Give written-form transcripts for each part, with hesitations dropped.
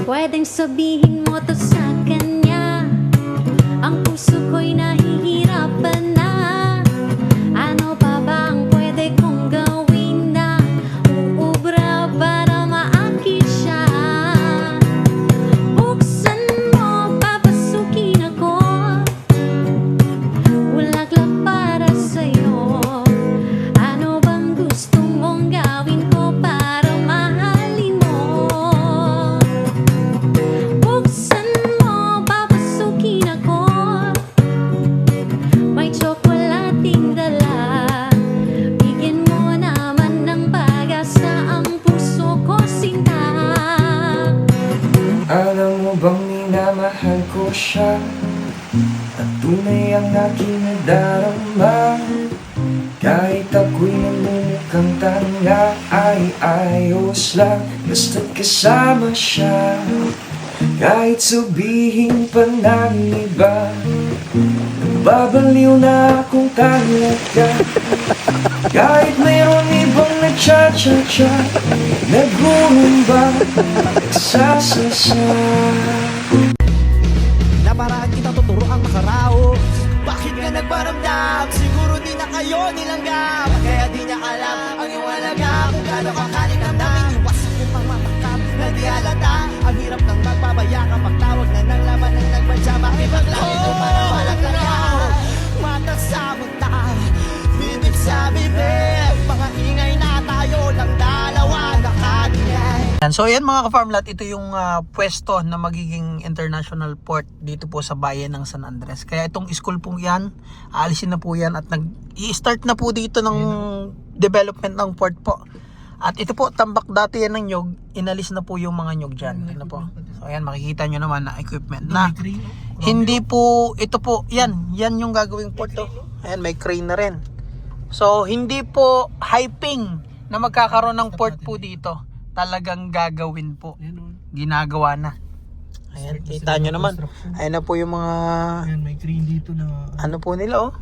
Pwedeng sabihin mo to sa kanya, ang puso ko'y nahihirapan na. Ano pa ba ang pwede kong gawin na uubra para maakit siya? Buksan mo, papasukin ako, bulaklak para sa'yo. Ano bang gusto mong gawin ko para mahalin mo? Buksan mo, papasukin ako, may tsokolating dala. Bigyan mo naman ng pag-asa ang puso ko, sinta. Alam mo bang minamahal ko siya, at tunay ang aking nadarama. Kahit ako'y namumukhang tanga, ay ayos lang basta't kasama siya. Kahit sabihin pa ng iba, babaliw na akong talaga. Kahit mayroon ibang nagcha-cha-cha, nagurumba, nagsasasa. Naparaan kita tuturo ang makarao. Bakit ka nagparamdam? Siguro di na kayo nilanggap, kaya di niya alam ang iyong alaga. Kung gaano ka kalinamdamin, iwasan mo pang matakap na di halata. Ang hirap ng magpabaya ka, magtawag na ng laban ng nagbansa. Bakit maglangit mo para walang langaw? Mata sa mata, bibig sa bibig, mga ingay na tayo lang dalawa nakagingay. So yan mga ka-farmlat, ito yung pwesto na magiging international port dito po sa bayan ng San Andres. Kaya itong school po yan, aalisin na po yan at i-start na po dito ng development ng port po. At ito po, tambak dati yan ng nyog, inalis na po yung mga nyog dyan. Ano po? So ayan, makikita nyo naman na equipment na hindi po, ito po, yan yung gagawing port to. Ayan, may crane na rin. So hindi po hyping na magkakaroon ng port po dito. Talagang gagawin po. Ginagawa na. Ayan, kita nyo naman. Ayan na po yung mga Ayan, may crane dito na ano po nila oh.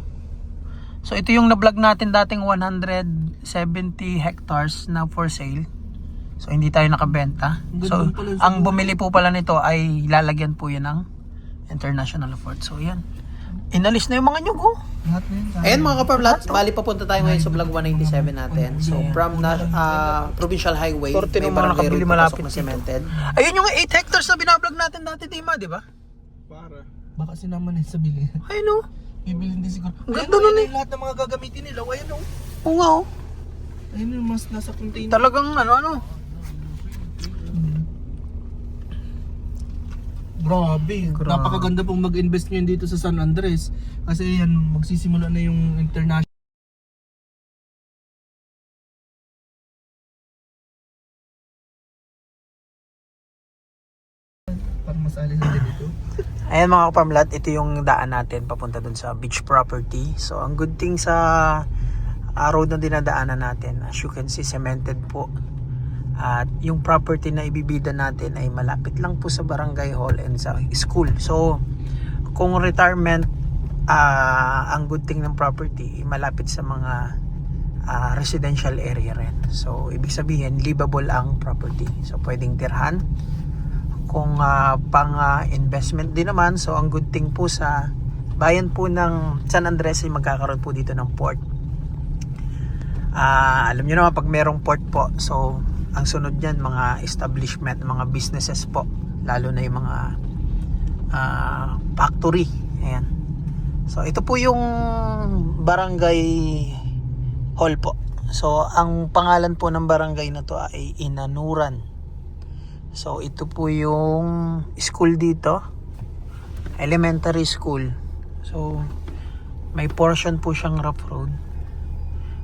So ito yung na-vlog natin dating 170 hectares na for sale. So hindi tayo nakabenta. So ang bumili po pala nito ay lalagyan po yan ng international port. So yan. Inalis na yung mga nyug oh. Ayan mga ka-farmlat, bali papunta tayo ngayon sa vlog 197 natin. So from Provincial Highway, may barangay road papasok na cemented. Ayun yung 8 hectares na binablog natin dati, Tima, di ba? para baka sinama na sa bili. Ayun oh. Bibilin din siguro. Ang ganda nun eh. Lahat ng mga gagamitin nila, ayan o. Oo nga oh. Ayun yung mas nasa container. Talagang ano. Grabe. Napakaganda pong mag-invest nyo dito sa San Andres. Kasi yan, magsisimula na yung international. Para masali sa dito. Ayan mga ka-farmlat, ito yung daan natin papunta dun sa beach property. So ang good thing sa road na dinadaanan natin, as you can see, cemented po. At yung property na ibibida natin ay malapit lang po sa barangay hall and sa school. So kung retirement, ang good thing ng property, malapit sa mga residential area rin. So ibig sabihin, livable ang property. So pwedeng tirhan. Kung pang investment din naman, so ang good thing po sa bayan po ng San Andres ay magkakaroon po dito ng port. Alam nyo naman pag merong port po, so ang sunod niyan mga establishment, mga businesses po, lalo na yung mga factory. Ayan. So ito po yung barangay hall po. So ang pangalan po ng barangay na to ay Inanuran. So ito po yung school dito, elementary school. So may portion po siyang rough road.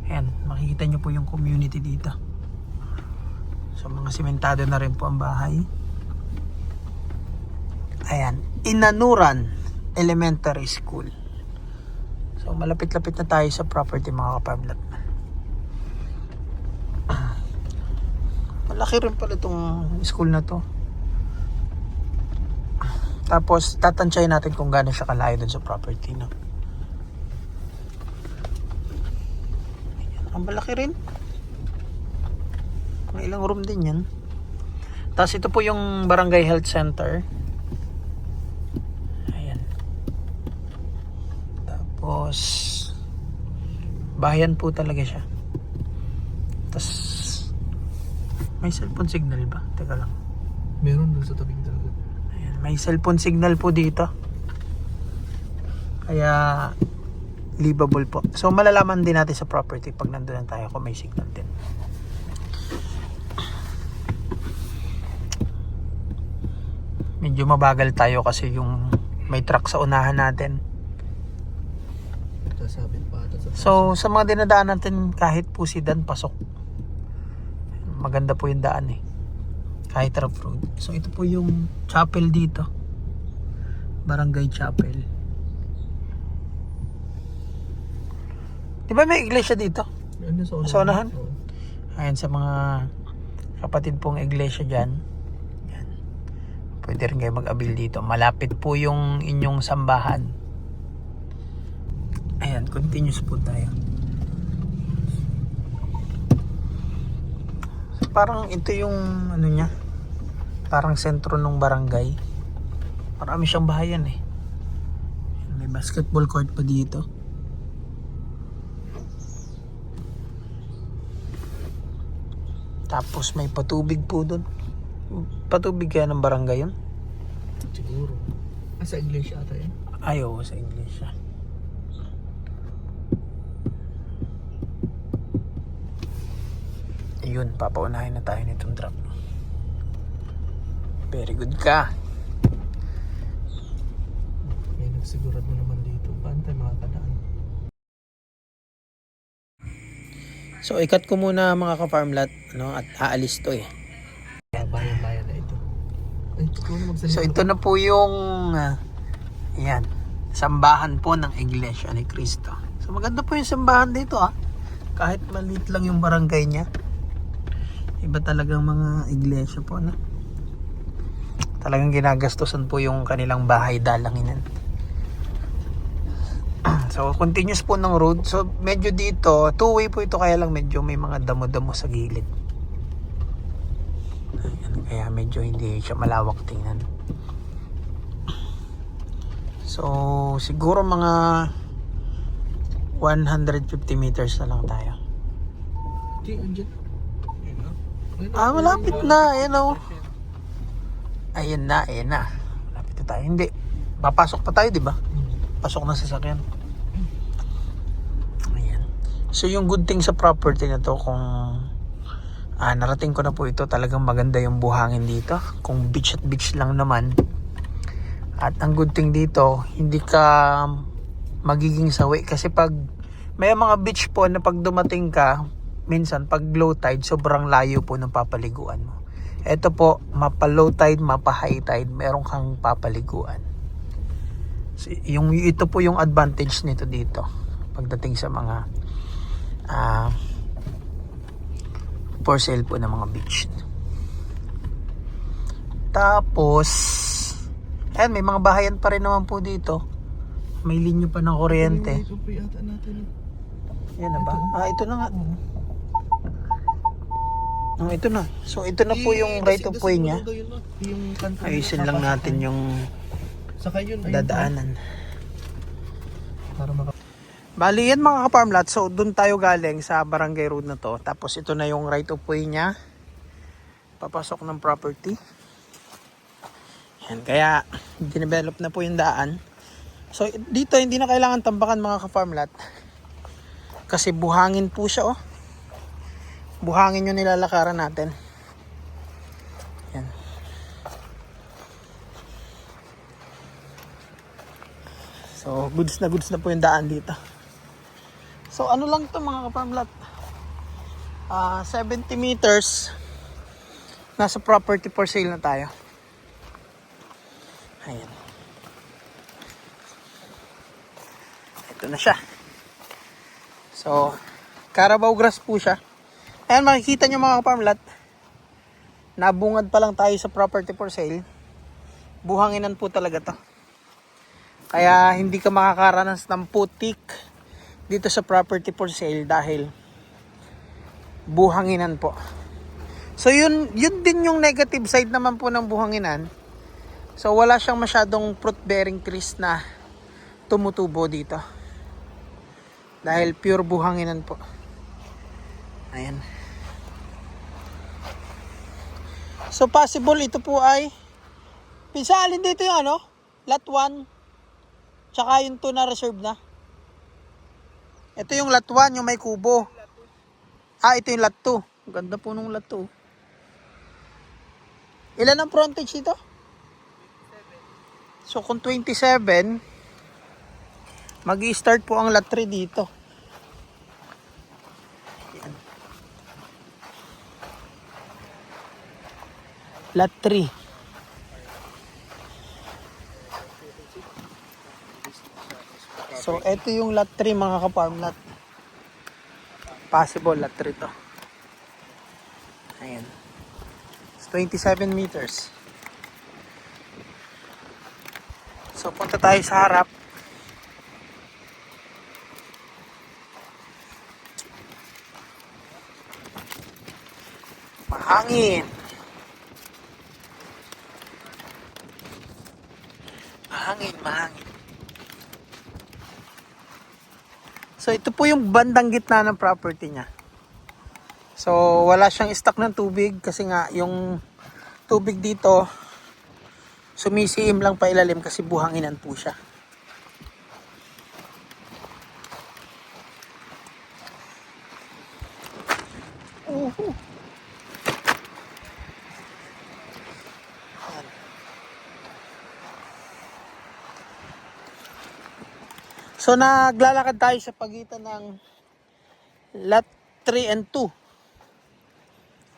Ayan, makikita nyo po yung community dito. So mga simentado na rin po ang bahay. Ayan, Inanuran Elementary School. So malapit-lapit na tayo sa property mga ka-farmlat. Malaki rin pala itong school na to. Tapos tatansyahin natin kung gaano siya kalayo dun sa property, no? Ang malaki rin. May ilang room din yan. Tapos ito po yung Barangay Health Center. Ayan. Tapos bayan po talaga siya. Tapos may cellphone signal ba? Teka lang. Meron dun sa tabing dagat. Ayan, may cellphone signal po dito. Kaya livable po. So malalaman din natin sa property pag nandun na tayo kung may signal din. Medyo mabagal tayo kasi yung may truck sa unahan natin. Sasabit pa ata sa So sa mga dinadaan natin kahit po sidan pasok. Maganda po yung daan eh. Kahit rough road. So ito po yung chapel dito. Barangay Chapel. Di ba may iglesia dito? ano, sa Sa unahan? Oo. Ayan sa mga kapatid pong iglesia dyan. Yan. Pwede rin kayo mag-abil dito. Malapit po yung inyong sambahan. Ayan, continuous po tayo. So, parang ito yung ano niya. Parang sentro ng barangay. Marami siyang bahayan eh. May basketball court pa dito. Tapos may patubig po doon. Patubig kaya ng barangay yun? Siguro. Sa iglesia ata yan. Ayaw sa iglesia. Ayun, papaunahin na tayo nitong truck. Very good ka. May nagsigurado naman dito. Paano tayo makakadaan? So ikat ko muna mga ka-farmlat, no, at aalis to eh. Bayan-bayan na ito. Ay, totoo na magsalita. So ito na po yung yan, sambahan po ng Iglesia ni Cristo. So maganda po yung sambahan dito ah. Kahit maliit lang yung barangay niya. Iba talagang mga iglesia po, no? Talagang ginagastusan po yung kanilang bahay dalanginan. So continuous po ng road. So medyo dito, two-way po ito, kaya lang medyo may mga damo-damo sa gilid. Ayan, kaya medyo hindi siya malawak tingnan. So siguro mga 150 meters na lang tayo. Hindi, andyan. Ayun na. Ayun na. Ah, malapit na. Ayan o. Ayan na, ayan na. Malapit na tayo. Hindi. Papasok pa tayo, di ba? Pasok na sasakyan. Ayan. So yung good thing sa property na to, kung narating ko na po ito, talagang maganda yung buhangin dito. Kung beach at beach lang naman. At ang good thing dito, hindi ka magiging sawi. Kasi pag may mga beach po na pag dumating ka, minsan pag low tide, sobrang layo po ng papaliguan mo. Ito po, mapa low tide, mapa high tide, meron kang papaliguan. So, ito po yung advantage nito dito pagdating sa mga for sale po ng mga beach. Tapos ayan, may mga bahayan pa rin naman po dito. May linya pa ng kuryente. Ito po yata natin. Yan na ba? Ito na nga. Ito na. So ito na po yung right of way niya. Yung kanto. Ayusin lang natin yung Saka yun. ayun. dadaanan. Para maka... Bali yan mga ka-farmlat. So doon tayo galing sa barangay road na to. Tapos ito na yung right of way niya. Papasok ng property. Yan. Kaya dinevelop na po yung daan. So dito hindi na kailangan tambakan mga ka-farmlat. Kasi buhangin po siya oh. Buhangin yung nilalakaran natin. Yan. So goods na po yung daan dito. So ano lang to mga ka-farmlat, 70 meters nasa property for sale na tayo. Ayan. Ito na siya. So Carabao grass po siya. Ayan, makikita nyo mga ka-farmlat, nabungad pa lang tayo sa property for sale. Buhanginan po talaga to. Kaya hindi ka makakaranas ng putik dito sa property for sale dahil buhanginan po. So yun din yung negative side naman po ng buhanginan. So wala siyang masyadong fruit bearing trees na tumutubo dito. Dahil pure buhanginan po. Ayan. So possible ito po ay alin dito yung ano? Lot 1 tsaka yung 2 na reserve na. Ito yung lot 1, yung may kubo. Ito yung lot 2. Ang ganda po nung lot 2. Ilan ang frontage dito? So kung 27, mag-i-start po ang lot 3 dito. Yan. Lot 3. So, ito yung lot 3 mga ka-farm lot. Possible lot 3 to. Ayan. It's 27 meters. So, punta tayo sa harap. Mahangin. Mahangin. So ito po yung bandang gitna ng property niya. So wala siyang stock ng tubig kasi nga yung tubig dito sumisiim lang pa ilalim kasi buhanginan po siya. So naglalakad tayo sa pagitan ng lot 3 and 2.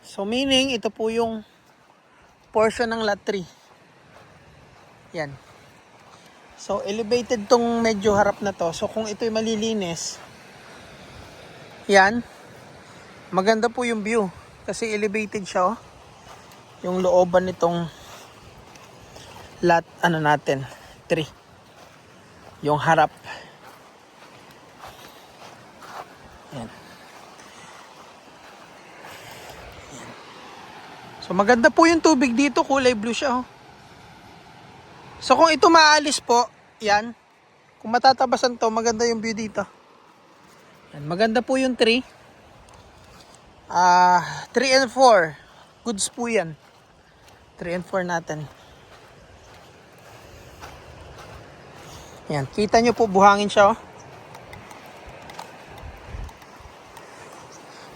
So meaning ito po yung portion ng lot 3. Yan. So elevated tong medyo harap na to. So kung ito'y malilinis, yan, maganda po yung view kasi elevated siya, oh. Yung looban nitong lot natin 3. Yung harap. Yan. Yan. So maganda po yung tubig dito, kulay blue siya, oh. So kung ito maalis po, yan, kung matatabasan to, maganda yung view dito. Yan. Maganda po yung 3. 3 and 4. Goods po yan. 3 and 4 natin. Yan. Kita nyo po, buhangin siya, oh.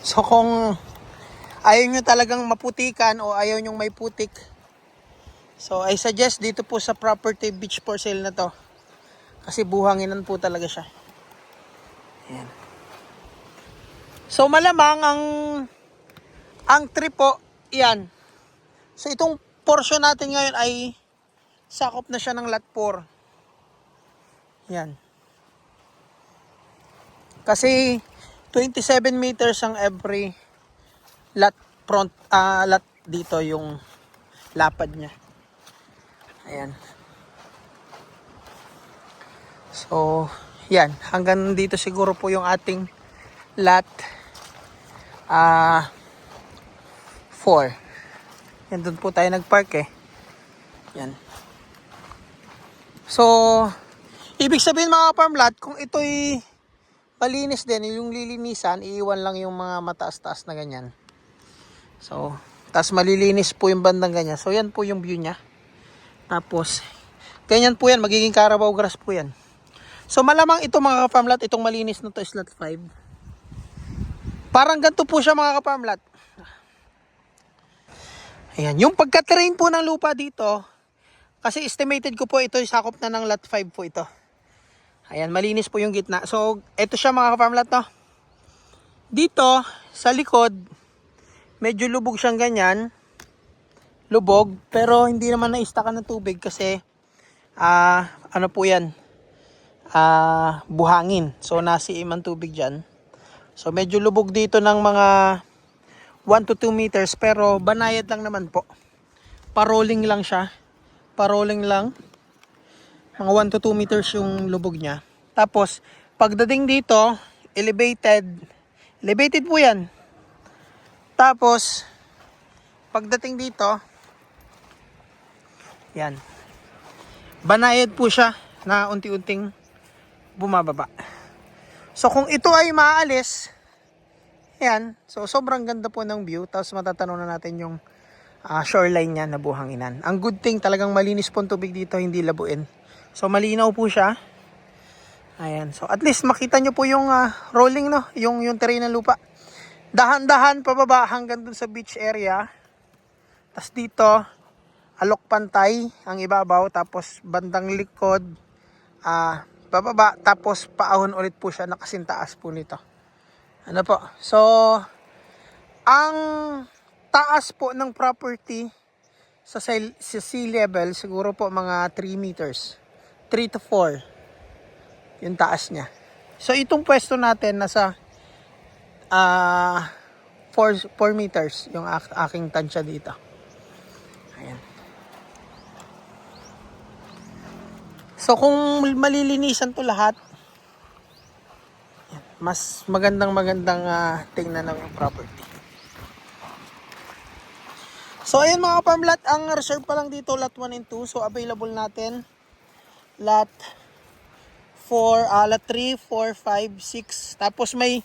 So kung ayaw nyo talagang maputikan o ayaw nyo may putik, so I suggest dito po sa property beach for sale na to. Kasi buhanginan po talaga siya. Ayan. So malamang ang trip po, yan. So itong portion natin ngayon ay sakop na siya ng lot 4. Yan. Kasi 27 meters ang every lot front, lot dito yung lapad niya. Ayan. So, yan. Hanggang dito siguro po yung ating lot 4. Yan, doon po tayo nagpark eh. Yan. So, ibig sabihin mga farm lot, kung ito'y malinis din, yung lilinisan, iiwan lang yung mga mataas-taas na ganyan. So, tas malilinis po yung bandang ganyan. So, yan po yung view niya. Tapos, ganyan po yan, magiging Carabao grass po yan. So, malamang ito mga ka-farm lot, itong malinis na to is lot 5. Parang ganito po siya mga ka-farm lot. Ayan, yung pagka-terrain po ng lupa dito, kasi estimated ko po ito, sakop na ng lot 5 po ito. Ayan, malinis po yung gitna. So, ito siya mga ka-farm lot, no? Dito, sa likod, medyo lubog siyang ganyan. Lubog, pero hindi naman na-istakan ng tubig kasi, ano po yan? Buhangin. So, nasiim ang tubig dyan. So, medyo lubog dito ng mga 1 to 2 meters, pero banayad lang naman po. Parolling lang siya. Parolling lang. Mga 1 to 2 meters yung lubog niya. Tapos, pagdating dito, elevated po yan. Tapos, pagdating dito, yan. Banayad po siya na unti-unting bumababa. So kung ito ay maaalis, yan. So sobrang ganda po ng view. Tapos matatanong na natin yung shoreline niya na Buhanginan. Ang good thing, talagang malinis po ang tubig dito, hindi labuin. So malinaw po siya. Ayan. So at least makita nyo po yung rolling, no? Yung terrain ng lupa. Dahan-dahan pababa hanggang dun sa beach area. Tapos dito, alok pantay ang ibabaw. Tapos bandang likod, bababa. Tapos paahon ulit po siya, nakasintaas po nito. Ano po? So, ang taas po ng property sa sea level, siguro po mga 3 meters. 3 to 4 yung taas niya. So, itong pwesto natin nasa 4 meters yung aking tansya dito. Ayan. So, kung malilinisan to lahat, mas magandang tingnan ng property. So ayun mga kapamlat, ang reserve pa lang dito lot 1 and 2. So available natin lot 3, 4, 5, 6. Tapos may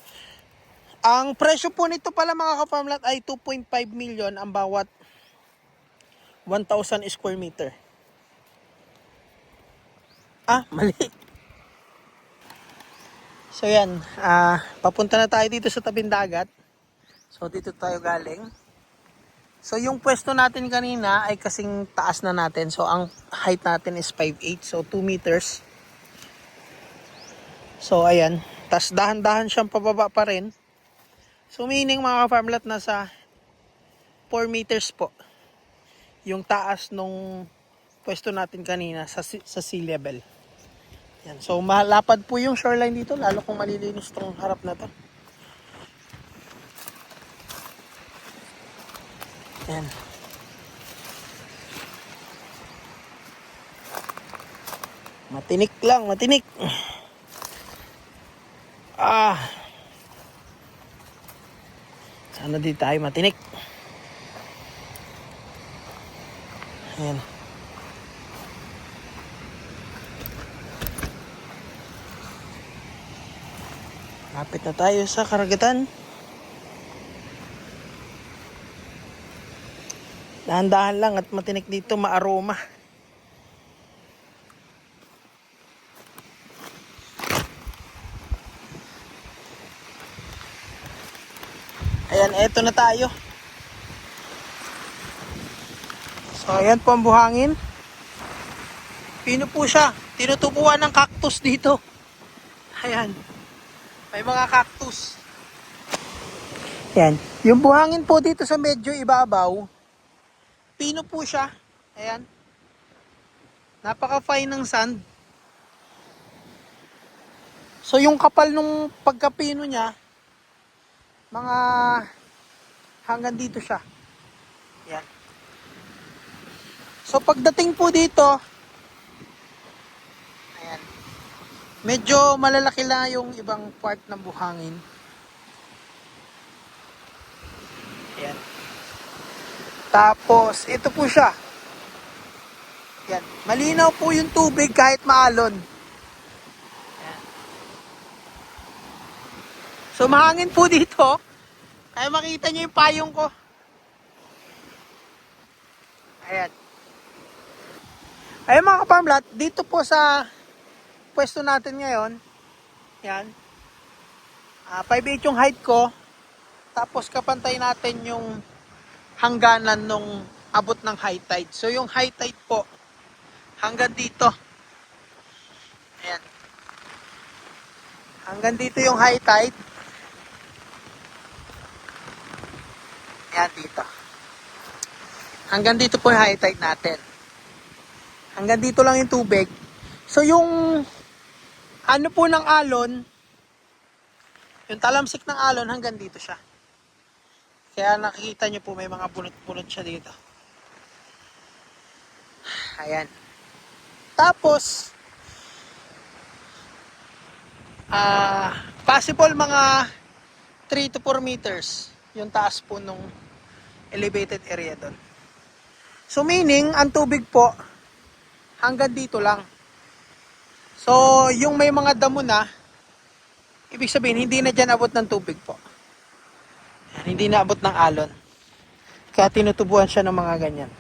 ang presyo po nito pala mga kapamlat ay 2.5 million ang bawat 1,000 square meter. Mali. So yan, papunta na tayo dito sa tabing dagat. So dito tayo galing. So yung pwesto natin kanina ay kasing taas na natin. So ang height natin is 5'8", so 2 meters. So ayan, tas dahan-dahan siyang pababa pa rin. So meaning mga farmlat, nasa 4 meters po yung taas nung pwesto natin kanina sa sea level. Yan. So malapad po yung shoreline dito, lalo kung malilinis tong harap na to. Yan. Matinik lang, matinik. Sana di tayo matinik. Ayan. Lapit na tayo sa karagatan. Dahan-dahan lang at matinik dito, maaroma. Ayan, eto na tayo. So, ayan po ang buhangin. Pino po siya. Tinutubuan ng cactus dito. Ayan. May mga cactus. Ayan. Yung buhangin po dito sa medyo ibabaw, pino po siya. Ayan. Napaka-fine ng sand. So, yung kapal nung pagkapino niya, mga hanggang dito siya. Ayan. So pagdating po dito, ayan, medyo malalaki lang yung ibang part ng buhangin. Ayan. Tapos ito po siya. Ayan. Malinaw po yung tubig kahit maalon. Ayan. So mahangin po dito. Kaya makita nyo yung payong ko. Ayan. Ayan mga kapamlat, dito po sa pwesto natin ngayon, yan, 5'8" yung height ko, tapos kapantay natin yung hangganan nung abot ng high tide. So yung high tide po, hanggang dito. Ayan. Hanggang dito yung high tide. Ayan dito. Hanggang dito po yung high tide natin. Hanggang dito lang yung tubig. So yung ano po ng alon, yung talamsik ng alon hanggang dito siya. Kaya nakikita nyo po may mga bunot-bunot siya dito. Ayan. Tapos possible mga 3 to 4 meters yung taas po nung elevated area doon. So meaning, ang tubig po, hanggang dito lang. So, yung may mga damo na, ibig sabihin, hindi na dyan abot ng tubig po. Hindi na abot ng alon. Kaya tinutubuan siya ng mga ganyan.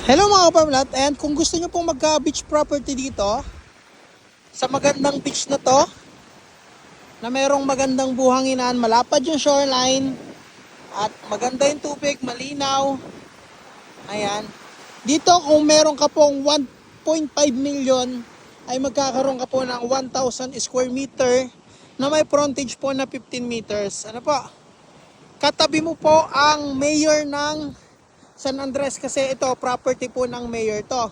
Hello mga kapamlat, and kung gusto nyo pong magka-beach property dito, sa magandang beach na to, na merong magandang buhanginan, malapad yung shoreline, at maganda yung tubig, malinaw, ayan. Dito kung meron ka pong 1.5 million, ay magkakaroon ka po ng 1,000 square meter, na may frontage po na 15 meters. Ano po? Katabi mo po ang mayor ng San Andres kasi ito property po ng mayor to.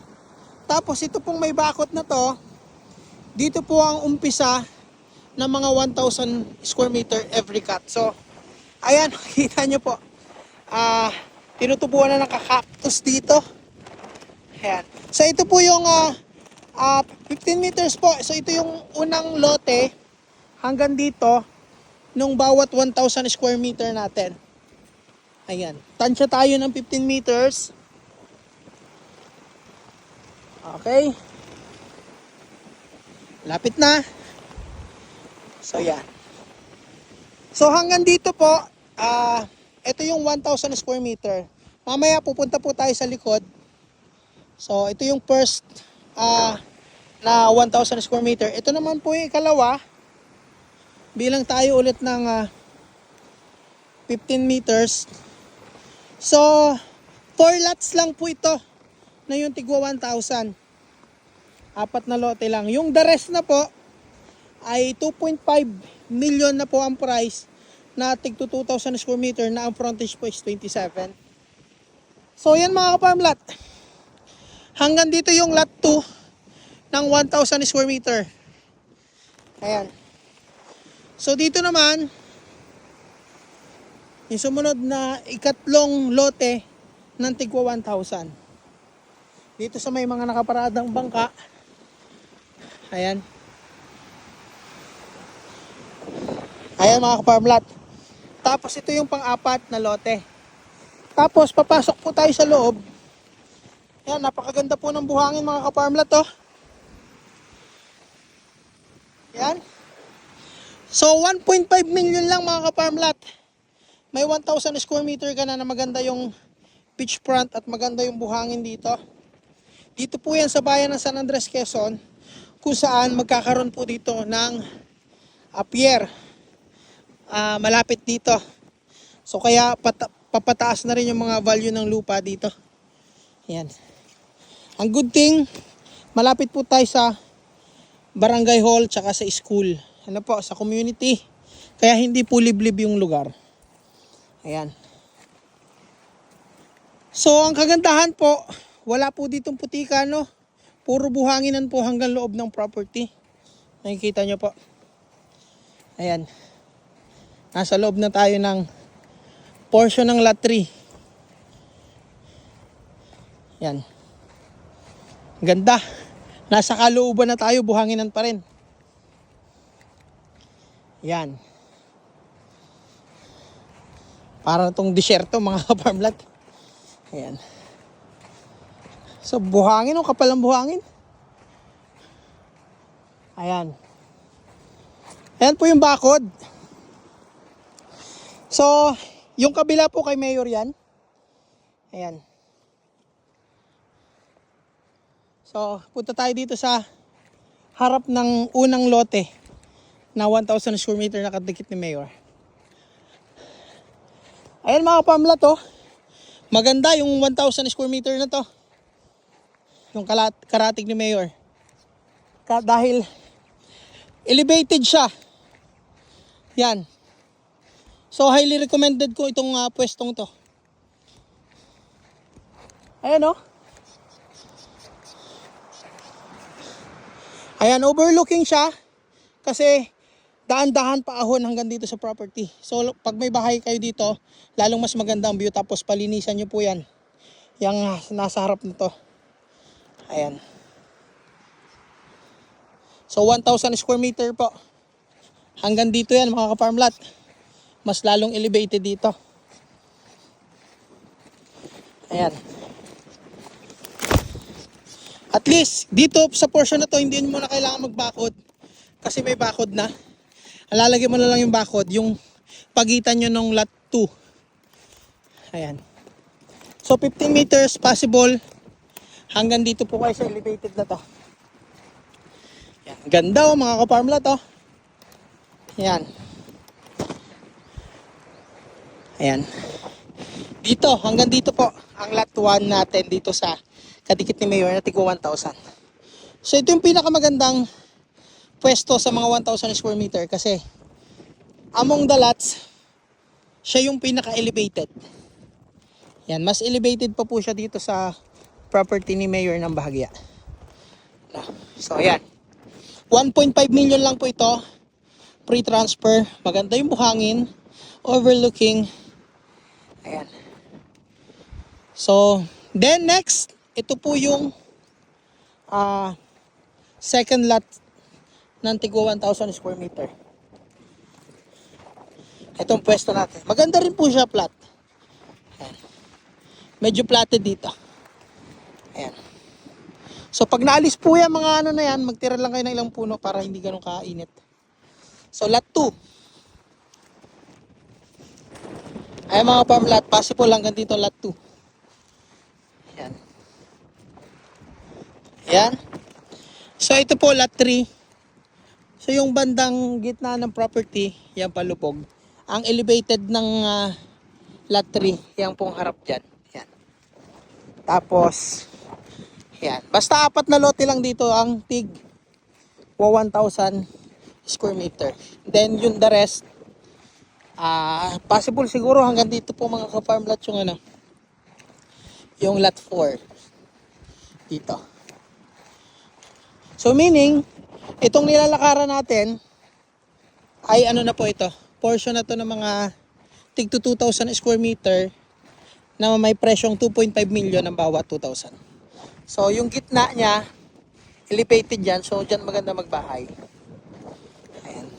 Tapos ito pong may bakod na to, dito po ang umpisa ng mga 1,000 square meter every cut. So ayan, kita nyo po, tinutubuan na ng kakaktus dito. Ayan. So ito po yung 15 meters po. So ito yung unang lote hanggang dito nung bawat 1,000 square meter natin. Ayan. Tansya tayo ng 15 meters. Okay. Lapit na. So, yan. So, hanggang dito po, ito yung 1,000 square meter. Mamaya pupunta po tayo sa likod. So, ito yung first na 1,000 square meter. Ito naman po yung ikalawa. Bilang tayo ulit ng 15 meters. So, 4 lots lang po ito na yung tigwa 1,000. 4 na lote lang. Yung the rest na po ay 2.5 million na po ang price na tig to 2,000 square meter na ang frontage po is 27. So, yan mga kaparmlat. Hanggang dito yung lot 2 ng 1,000 square meter. Ayan. So, dito naman, yung sumunod na ikatlong lote ng tigwa 1,000. Dito sa may mga nakaparadang bangka. Ayan. Ayan mga kaparmlat. Tapos ito yung pang-apat na lote. Tapos papasok po tayo sa loob. Ayan, napakaganda po ng buhangin mga kaparmlat oh. Ayan. So 1.5 million lang mga kaparmlat. May 1,000 square meter ka na maganda yung beachfront at maganda yung buhangin dito. Dito po yan sa bayan ng San Andres, Quezon, kung saan magkakaroon po dito ng pier. Malapit dito. So kaya papataas na rin yung mga value ng lupa dito. Ayan. Ang good thing, malapit po tayo sa barangay hall tsaka sa school. Ano po, sa community. Kaya hindi po liblib yung lugar. Ayan. So, ang kagandahan po, wala po ditong putika, no? Puro buhanginan po hanggang loob ng property. Nakikita nyo po. Ayan. Nasa loob na tayo ng portion ng lot 3. Ayan. Ganda. Nasa kalooban na tayo, buhanginan pa rin. Ayan. Para itong disyerto mga kaparmlat. Ayan. So buhangin o kapal ang buhangin. Ayan. Ayan po yung bakod. So yung kabila po kay Mayor yan. Ayan. So punta tayo dito sa harap ng unang lote na 1,000 square meter na kadikit ni Mayor. Ayan mga farmlat oh. Maganda yung 1,000 square meter na to. Yung karatig ni Mayor. Dahil elevated siya. Yan. So highly recommended ko itong pwestong to. Ayan oh. Ayan, overlooking siya. Kasi daan-dahan pa ahon hanggang dito sa property. So pag may bahay kayo dito, lalong mas maganda ang view. Tapos palinisan nyo po yan. Yung nasa harap na to. Ayan. So 1,000 square meter po. Hanggang dito yan mga ka-farmlat. Mas lalong elevated dito. Ayan. At least dito sa portion na to hindi mo na kailangan magbakod. Kasi may bakod na. Lalagyan mo na lang yung bakod, yung pagitan nyo ng lot 2. Ayan. So 15 meters possible. Hanggang dito po kayo sa elevated na to. Ayan. Ganda oh mga ka-farmlat oh. Ayan. Ayan. Dito, hanggang dito po ang lot 1 natin dito sa kadikit ni Mayor na tigwa 1,000. So ito yung pinakamagandang pwesto sa mga 1,000 square meter kasi among the lots, siya yung pinaka-elevated. Yan, mas elevated pa po siya dito sa property ni Mayor ng Bahagya. So yan. 1.5 million lang po ito. Pre-transfer. Maganda yung buhangin. Overlooking. Ayan. So, then next, ito po yung second lot ng tigwa 1,000 square meter. Itong pwesto natin. Maganda rin po siya flat. Ayan. Medyo platted dito. Ayan. So pag naalis po yan mga ano na yan, magtira lang kayo ng ilang puno para hindi ganun kainit. So lot 2. Ayan mga farm lot, possible hanggang dito lot 2. Ayan. Ayan. So ito po lot 3. So yung bandang gitna ng property, yan palupog. Ang elevated ng lot 3, yan pong harap dyan. Yan. Tapos, yan. Basta 4 na lote lang dito ang tig 1,000 square meter. Then yung the rest, possible siguro hanggang dito po mga ka-farm lot yung ano, yung lot 4 dito. So meaning, itong nilalakaran natin ay ano na po ito, portion na to ng mga tig 2,000 square meter na may presyong 2.5 million ang bawat 2,000. So yung gitna niya elevated yan, so dyan maganda magbahay. Ayan.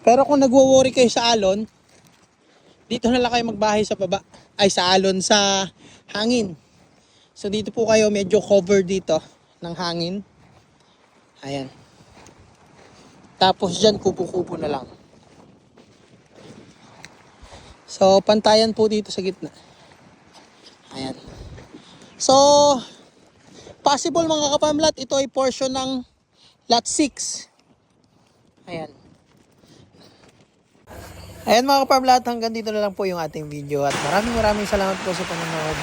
Pero kung nagwo-worry kayo sa alon, dito na lang kayo magbahay sa baba, ay sa alon sa hangin. So dito po kayo medyo cover dito ng hangin. Ayan. Tapos dyan kubo-kubo na lang. So pantayan po dito sa gitna. Ayan. So possible mga ka-farm lot, ito ay portion ng lot 6. Ayan. Ayan mga ka-farm lot, hanggang dito na lang po yung ating video at maraming salamat po sa panonood.